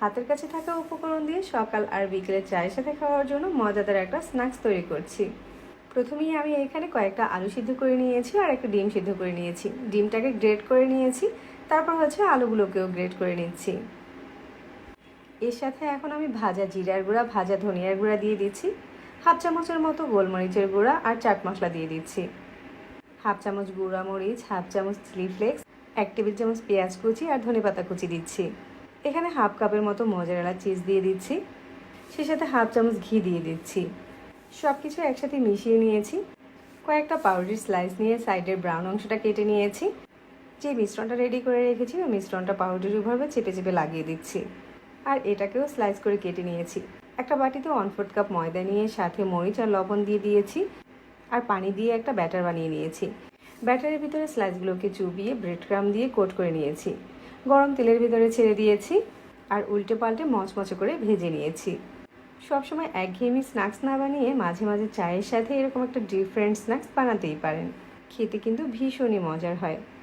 হাতের কাছে থাকা উপকরণ দিয়ে সকাল আর বিকেলে চায়ের সাথে খাওয়ার জন্য মজাদার একটা স্ন্যাক্স তৈরি করছি। প্রথমেই আমি এখানে কয়েকটা আলু সিদ্ধ করে নিয়েছি আর একটা ডিম সিদ্ধ করে নিয়েছি। ডিমটাকে গ্রেট করে নিয়েছি, তারপর আলুগুলোকেও গ্রেট করে নিচ্ছি। এর সাথে এখন আমি ভাজা জিরার গুঁড়া, ভাজা ধনিয়ার গুঁড়া দিয়ে দিচ্ছি, হাফ চামচের মতো গোলমরিচের গুঁড়া আর চাট মশলা দিয়ে দিচ্ছি, হাফ চামচ গুঁড়া মরিচ, হাফ চামচ চিলি ফ্লেক্স, 1 টেবিল চামচ পেঁয়াজ কুচি আর ধনেপাতা কুচি দিচ্ছি। এখানে হাফ কাপের মতো মোজারেলা চিজ দিয়ে দিচ্ছি, সেই সাথে হাফ চামচ ঘি দিয়ে দিচ্ছি। সব কিছু একসাথে মিশিয়ে নিয়েছি। কয়েকটা পাউরুটির স্লাইস নিয়ে সাইডের ব্রাউন অংশটা কেটে নিয়েছি। যে মিশ্রণটা রেডি করে রেখেছি ওই মিশ্রণটা পাউরুটির উপরে চেপে চেপে লাগিয়ে দিচ্ছি। আর এটাকেও স্লাইস করে কেটে নিয়েছি। একটা বাটিতে 1/4 কাপ ময়দা নিয়ে সাথে মরিচ আর লবণ দিয়ে দিয়েছি আর পানি দিয়ে একটা ব্যাটার বানিয়ে নিয়েছি। ব্যাটারের ভিতরে স্লাইসগুলোকে চুবিয়ে ব্রেড ক্রাম্ব দিয়ে কোট করে নিয়েছি। গরম তেলের ভিতরে ছেড়ে দিয়েছি আর উল্টে পাল্টে মচমচে করে ভেজে নিয়েছি। সবসময় একঘেয়েমি স্ন্যাক্স না বানিয়ে মাঝে মাঝে চায়ের সাথে এরকম একটা ডিফারেন্ট স্ন্যাক্স বানাতেই পারেন। খেতে কিন্তু ভীষণই মজার হয়।